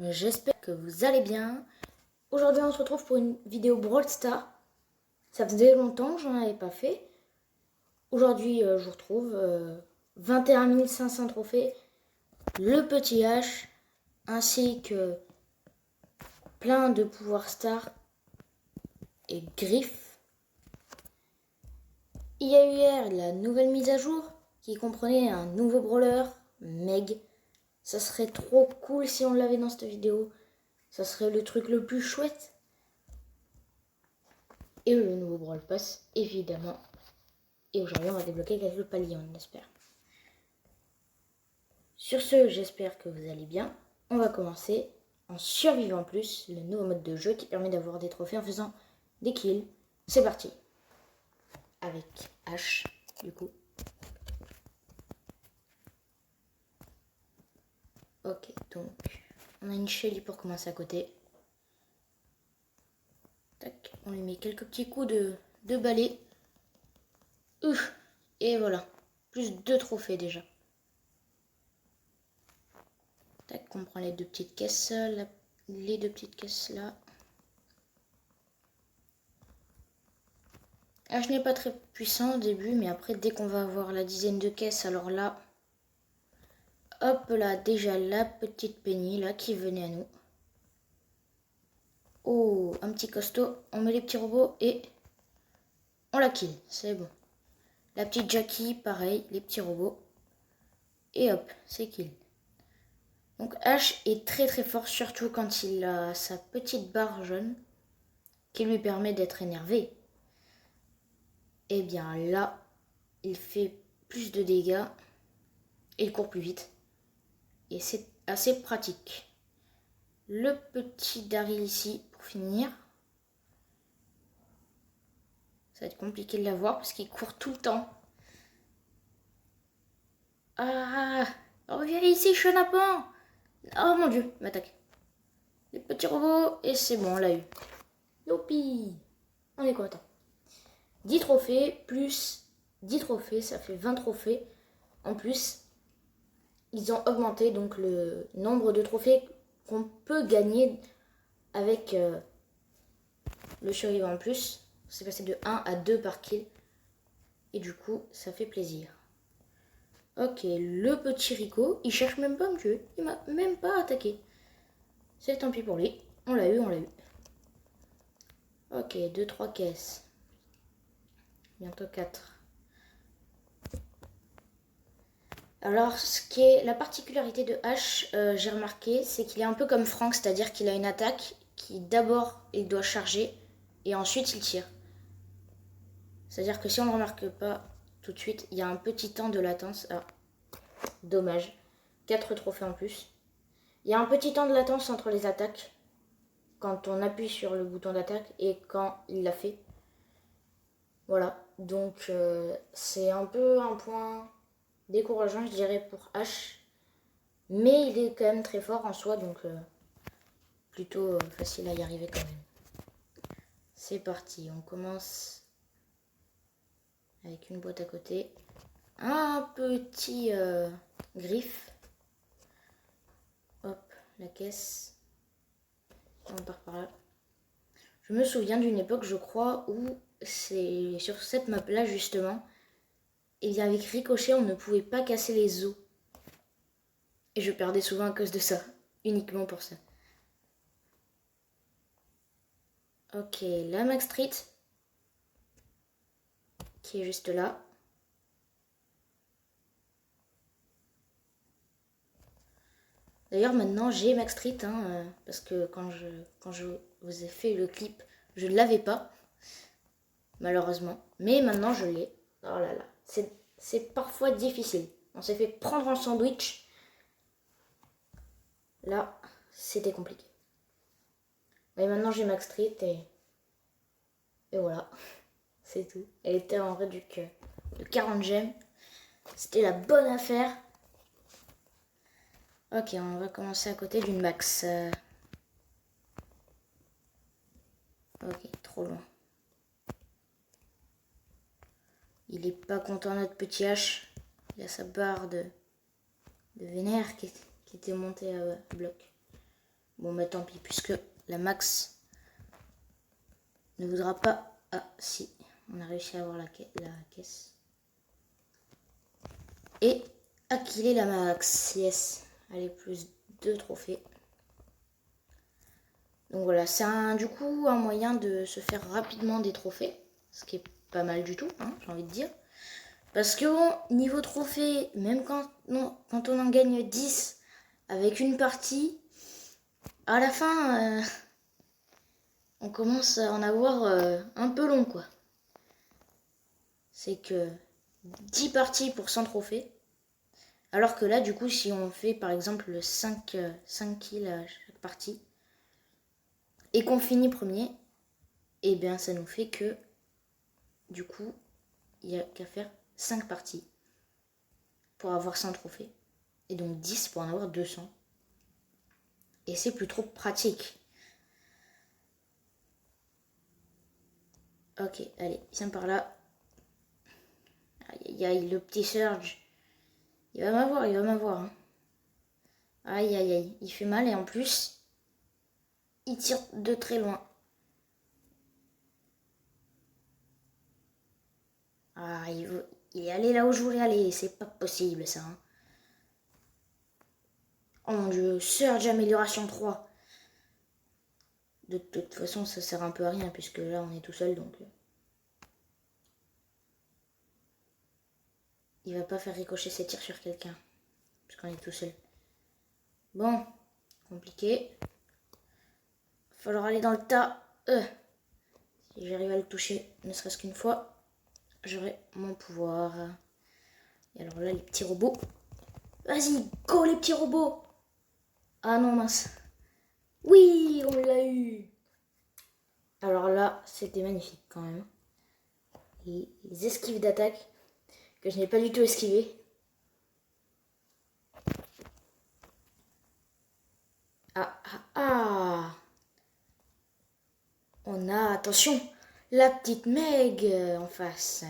J'espère que vous allez bien. Aujourd'hui on se retrouve pour une vidéo Brawl Stars. Ça faisait longtemps que j'en avais pas fait. Aujourd'hui je vous retrouve 21 500 trophées, le petit H, ainsi que plein de pouvoirs stars et griffes. Il y a eu hier la nouvelle mise à jour qui comprenait un nouveau brawler, Meg. Ça serait trop cool si on l'avait dans cette vidéo. Ça serait le truc le plus chouette. Et le nouveau Brawl Pass, évidemment. Et aujourd'hui, on va débloquer quelques paliers, on espère. Sur ce, j'espère que vous allez bien. On va commencer en survivant plus, le nouveau mode de jeu qui permet d'avoir des trophées en faisant des kills. C'est parti. Avec H, du coup. Ok, donc, on a une Shelly pour commencer à côté. Tac, on lui met quelques petits coups de balai. Ouf, et voilà, plus 2 trophées déjà. Tac, on prend les 2 petites caisses, les 2 petites caisses là. Ah, je n'ai pas très puissant au début, mais après, dès qu'on va avoir la dizaine de caisses, alors là, hop là, déjà la petite Penny là qui venait à nous. Oh, un petit costaud, on met les petits robots et on la kill, c'est bon. La petite Jackie, pareil, les petits robots. Et hop, c'est kill. Donc H est très très fort, surtout quand il a sa petite barre jaune qui lui permet d'être énervé. Et bien là, il fait plus de dégâts et il court plus vite. Et c'est assez pratique. Le petit Daryl ici pour finir. Ça va être compliqué de l'avoir parce qu'il court tout le temps. Ah, reviens ici, chenapan. Oh mon dieu, il m'attaque. Les petits robots et c'est bon, on l'a eu. Youpi, on est content. 10 trophées plus 10 trophées, ça fait 20 trophées. En plus, ils ont augmenté donc le nombre de trophées qu'on peut gagner avec le survivant en plus. C'est passé de 1 à 2 par kill. Et du coup, ça fait plaisir. Ok, le petit Rico, il cherche même pas à me tuer. Il m'a même pas attaqué. C'est tant pis pour lui. On l'a eu, on l'a eu. Ok, 2-3 caisses. Bientôt 4. Alors, ce qui est la particularité de H, j'ai remarqué, c'est qu'il est un peu comme Frank, c'est-à-dire qu'il a une attaque qui d'abord il doit charger et ensuite il tire. C'est-à-dire que si on ne remarque pas tout de suite, il y a un petit temps de latence. Ah, dommage. 4 trophées en plus. Il y a un petit temps de latence entre les attaques quand on appuie sur le bouton d'attaque et quand il l'a fait. Voilà, donc c'est un peu un point décourageant, je dirais, pour H. Mais il est quand même très fort en soi, donc plutôt facile à y arriver quand même. C'est parti, on commence avec une boîte à côté. Un petit griffe. Hop, la caisse. On part par là. Je me souviens d'une époque, je crois, où c'est sur cette map-là, justement, et bien avec Ricochet, on ne pouvait pas casser les os. Et je perdais souvent à cause de ça, uniquement pour ça. Ok, la Max Street, qui est juste là. D'ailleurs, maintenant, j'ai Max Street, parce que quand je vous ai fait le clip, je ne l'avais pas, malheureusement. Mais maintenant, je l'ai. Oh là là, c'est parfois difficile. On s'est fait prendre en sandwich. Là, c'était compliqué. Mais maintenant, j'ai Max Street et voilà, c'est tout. Elle était en réduc de 40 gemmes. C'était la bonne affaire. Ok, on va commencer à côté d'une max. Ok, trop loin. Il est pas content notre petit H. Il a sa barre de vénère qui était montée à bloc. Bon, bah tant pis, puisque la max ne voudra pas... Ah, si, on a réussi à avoir la caisse. Et à killer la max, yes. Allez, plus 2 trophées. Donc voilà, c'est du coup un moyen de se faire rapidement des trophées. Ce qui est pas mal du tout, hein, j'ai envie de dire. Parce que bon, niveau trophée, même quand on en gagne 10 avec une partie, à la fin, on commence à en avoir un peu long, quoi. C'est que 10 parties pour 100 trophées. Alors que là, du coup, si on fait par exemple 5 kills à chaque partie, et qu'on finit premier, et bien ça nous fait que, du coup, il n'y a qu'à faire 5 parties pour avoir 100 trophées. Et donc 10 pour en avoir 200. Et c'est plus trop pratique. Ok, allez, viens par là. Aïe, aïe, aïe, le petit Surge. Il va m'avoir. Hein. Aïe, aïe, aïe, il fait mal et en plus, il tire de très loin. Ah, il est allé là où je voulais aller. C'est pas possible, ça. Hein. Oh mon dieu, Surge amélioration 3. De toute façon, ça sert un peu à rien, puisque là, on est tout seul, donc... Il va pas faire ricocher ses tirs sur quelqu'un, puisqu'on est tout seul. Bon, compliqué. Il va falloir aller dans le tas. Si j'arrive à le toucher, ne serait-ce qu'une fois, j'aurai mon pouvoir. Et alors là, les petits robots. Vas-y, go les petits robots. Ah non, mince. Oui, on l'a eu. Alors là, c'était magnifique quand même. Les esquives d'attaque que je n'ai pas du tout esquivé. Ah, ah, ah. On a, attention, la petite Meg en face.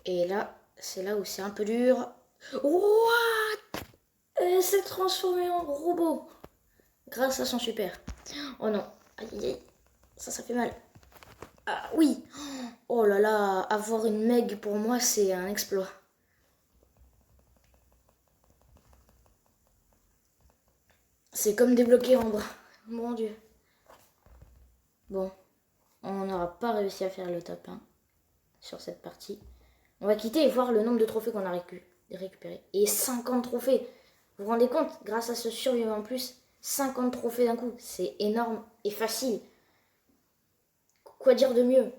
Et là, c'est là où c'est un peu dur. What? Elle s'est transformée en robot. Grâce à son super. Oh non. Aïe, aïe, aïe. Ça fait mal. Ah oui. Oh là là. Avoir une Meg pour moi, c'est un exploit. C'est comme débloquer Ambre. Mon dieu. Bon. On n'aura pas réussi à faire le top 1 sur cette partie. On va quitter et voir le nombre de trophées qu'on a récupéré. Et 50 trophées. Vous vous rendez compte? Grâce à ce survivant en plus, 50 trophées d'un coup. C'est énorme et facile. Quoi dire de mieux?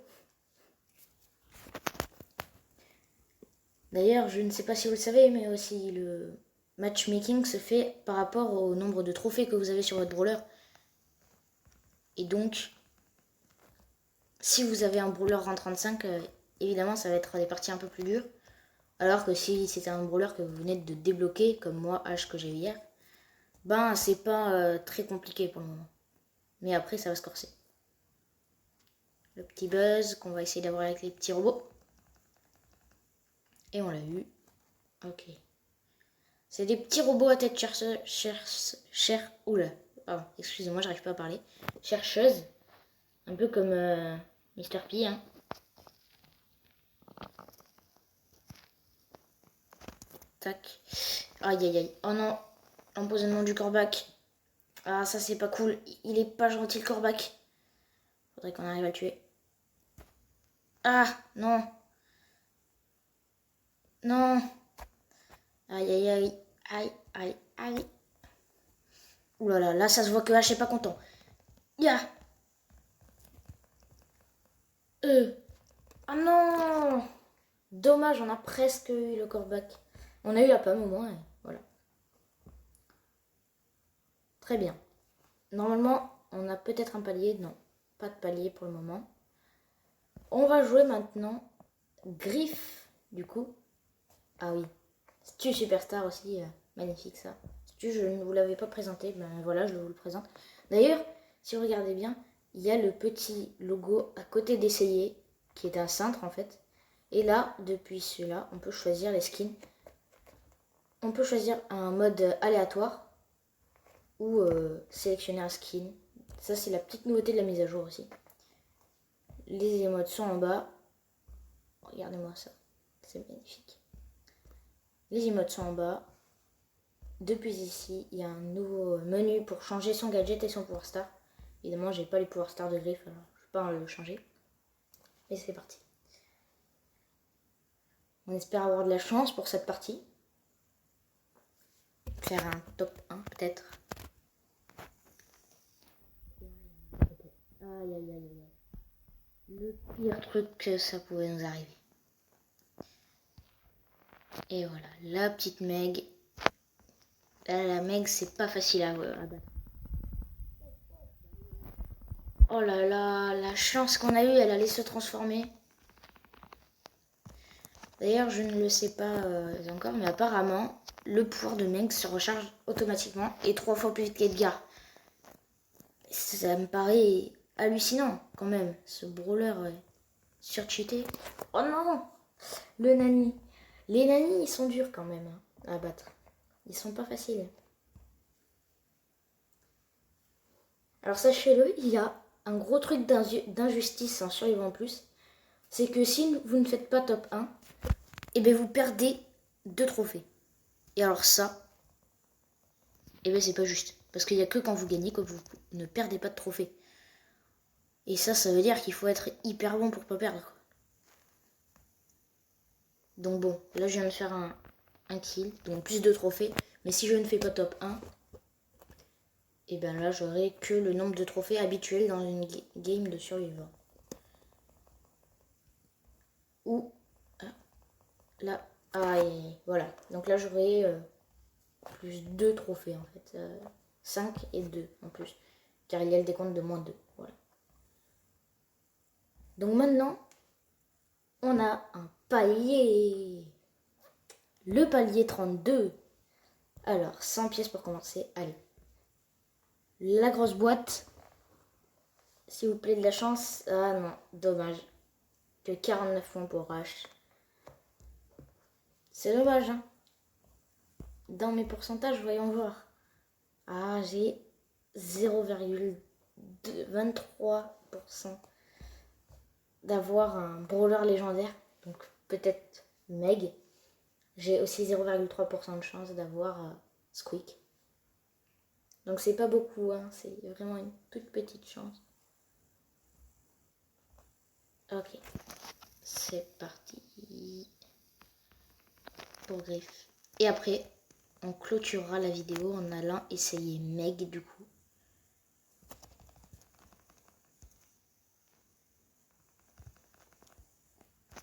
D'ailleurs, je ne sais pas si vous le savez, mais aussi le matchmaking se fait par rapport au nombre de trophées que vous avez sur votre brawler. Et donc, si vous avez un brawler rang 35, évidemment, ça va être des parties un peu plus dures. Alors que si c'était un brawler que vous venez de débloquer, comme moi, H que j'ai eu hier, ben c'est pas très compliqué pour le moment. Mais après, ça va se corser. Le petit buzz qu'on va essayer d'avoir avec les petits robots. Et on l'a eu. Ok. C'est des petits robots à tête oula. Pardon, excusez-moi, j'arrive pas à parler. Chercheuse. Un peu comme Mr. P, hein. Tac. Aïe, aïe, aïe. Oh non. Empoisonnement du corbac. Ah, ça, c'est pas cool. Il est pas gentil, le corbac. Faudrait qu'on arrive à le tuer. Ah, non. Non. Aïe, aïe, aïe. Aïe, aïe, aïe. Ouh là là, là, ça se voit que H est pas content. Ya. Ah non. Dommage, on a presque eu le corbac. On a eu la pomme au moins, et voilà. Très bien. Normalement, on a peut-être un palier. Non, pas de palier pour le moment. On va jouer maintenant Griffe, du coup. Ah oui. Stu Superstar aussi, magnifique ça. Stu, je ne vous l'avais pas présenté, ben voilà, je vous le présente. D'ailleurs, si vous regardez bien, il y a le petit logo à côté d'essayer, qui est un cintre en fait. Et là, depuis celui-là, on peut choisir les skins. On peut choisir un mode aléatoire. ou sélectionner un skin. Ça, c'est la petite nouveauté de la mise à jour aussi. Les émotes sont en bas. Regardez-moi ça, c'est magnifique. Les emotes sont en bas. Depuis ici, il y a un nouveau menu pour changer son gadget et son pouvoir star. Évidemment, j'ai pas les pouvoirs star de griffe, alors je peux pas le changer. Et c'est parti. On espère avoir de la chance pour cette partie. Faire un top 1 peut-être. Aïe aïe aïe aïe. Le pire truc que ça pouvait nous arriver. Et voilà, la petite Meg. Là, la Meg, c'est pas facile à battre. Oh là là, la chance qu'on a eue, elle allait se transformer. D'ailleurs, je ne le sais pas encore, mais apparemment, le pouvoir de Meg se recharge automatiquement et 3 fois plus vite qu'Edgar. Ça me paraît hallucinant quand même, ce brawler surcheaté. Oh non, le nani. Les nanis, ils sont durs quand même à battre. Ils sont pas faciles. Alors sachez-le, il y a un gros truc d'injustice en Survivant Plus. C'est que si vous ne faites pas top 1, et bien vous perdez 2 trophées. Et alors ça, et bien c'est pas juste. Parce qu'il n'y a que quand vous gagnez que vous ne perdez pas de trophées. Et ça veut dire qu'il faut être hyper bon pour pas perdre. Donc bon, là je viens de faire un kill, donc plus de trophées. Mais si je ne fais pas top 1, et bien là j'aurai que le nombre de trophées habituels dans une game de survivant. Ou là, voilà. Donc là j'aurai plus 2 trophées en fait. 5 et 2 en plus. Car il y a le décompte de -2. Voilà. Donc maintenant, on a un palier. Le palier 32. Alors, 100 pièces pour commencer. Allez. La grosse boîte. S'il vous plaît, de la chance. Ah non, dommage. Que 49 points pour H. C'est dommage, hein. Dans mes pourcentages, voyons voir. Ah, j'ai 0,23% d'avoir un brawler légendaire. Donc peut-être Meg. J'ai aussi 0,3% de chance d'avoir Squeak. Donc c'est pas beaucoup, hein. C'est vraiment une toute petite chance. Ok, c'est parti pour Griff. Et après, on clôturera la vidéo en allant essayer Meg du coup.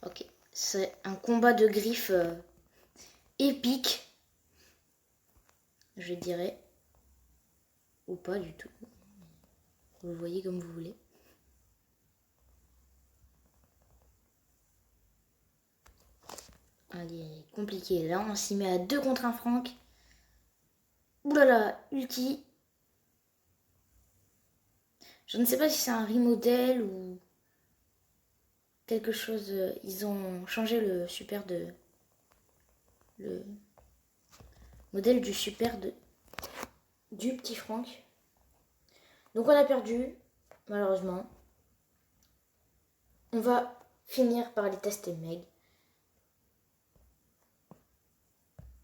Ok, c'est un combat de Griff épique, je dirais. Ou pas du tout. Vous le voyez comme vous voulez. Allez, compliqué. Là, on s'y met à 2 contre 1 Franck. Oulala, ulti. Je ne sais pas si c'est un remodel ou quelque chose. Ils ont changé le super de... Le modèle du super du petit Franck. Donc on a perdu, malheureusement. On va finir par aller tester Meg.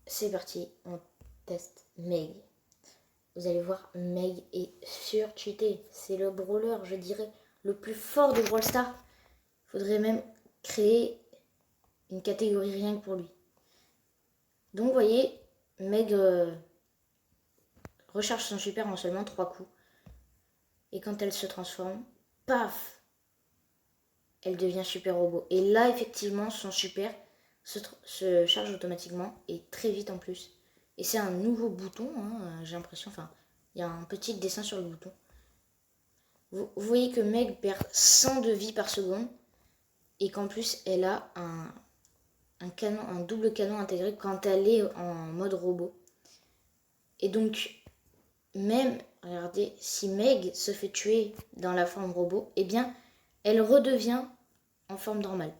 C'est parti, on teste Meg. Vous allez voir, Meg est surcheaté. C'est le brawler, je dirais, le plus fort de Brawl Stars. Faudrait même créer une catégorie rien que pour lui. Donc vous voyez, Meg recharge son super en seulement 3 coups. Et quand elle se transforme, paf, elle devient super robot. Et là, effectivement, son super se charge automatiquement et très vite en plus. Et c'est un nouveau bouton, hein, j'ai l'impression. Enfin, il y a un petit dessin sur le bouton. Vous voyez que Meg perd 100 de vie par seconde. Et qu'en plus, elle a un double canon intégré quand elle est en mode robot. Et donc, même, regardez, si Meg se fait tuer dans la forme robot, eh bien, elle redevient en forme normale.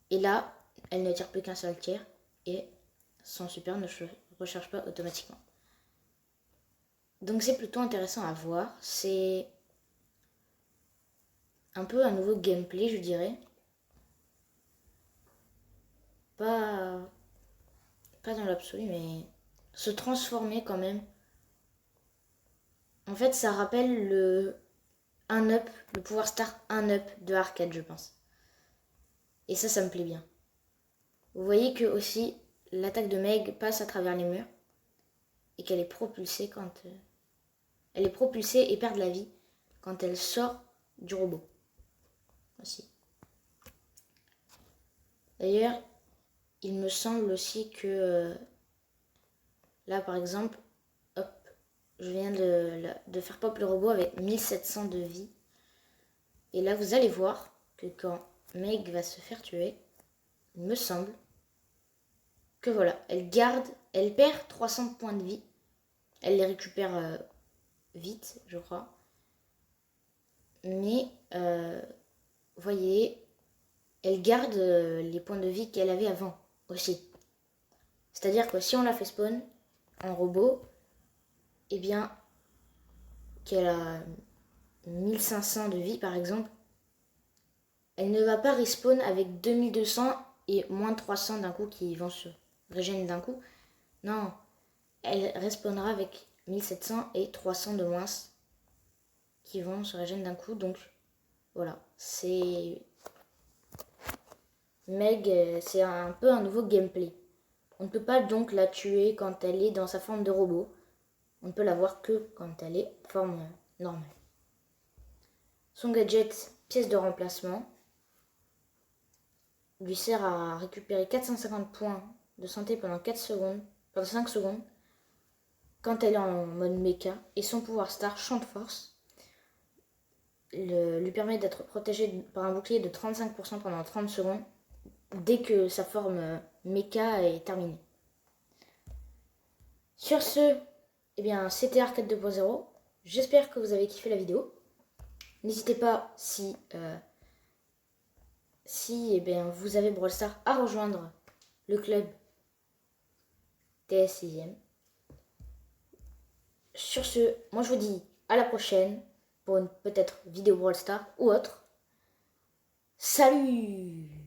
Et là, elle ne tire plus qu'un seul tir et son super ne se recharge pas automatiquement. Donc c'est plutôt intéressant à voir. C'est un peu un nouveau gameplay, je dirais. Pas, pas dans l'absolu, mais se transformer quand même. En fait, ça rappelle le 1-up, le pouvoir star 1-up de arcade, je pense. Et ça me plaît bien. Vous voyez que aussi l'attaque de Meg passe à travers les murs et qu'elle est propulsée quand elle est propulsée et perd de la vie quand elle sort du robot. Aussi. D'ailleurs, il me semble aussi que là, par exemple, hop, je viens de faire pop le robot avec 1700 de vie. Et là, vous allez voir que quand Meg va se faire tuer, il me semble que voilà, elle perd 300 points de vie. Elle les récupère vite, je crois. Mais, vous voyez, elle garde les points de vie qu'elle avait avant aussi. C'est-à-dire que si on la fait spawn en robot, eh bien, qu'elle a 1500 de vie par exemple, elle ne va pas respawn avec 2200 et moins 300 d'un coup qui vont se régénérer d'un coup. Non, elle respawnera avec 1700 et 300 de moins qui vont se régénérer d'un coup. Donc voilà, c'est Meg, c'est un peu un nouveau gameplay. On ne peut pas donc la tuer quand elle est dans sa forme de robot. On ne peut la voir que quand elle est forme normale. Son gadget, pièce de remplacement, lui sert à récupérer 450 points de santé pendant 5 secondes quand elle est en mode mecha. Et son pouvoir star, champ de force, lui permet d'être protégé par un bouclier de 35% pendant 30 secondes dès que sa forme mecha est terminée. Sur ce, eh bien, c'était Arcade 2.0. J'espère que vous avez kiffé la vidéo. N'hésitez pas, si eh bien, vous avez Brawl Stars, à rejoindre le club TS6ème. Sur ce, moi je vous dis à la prochaine pour une peut-être vidéo Brawl Stars ou autre. Salut!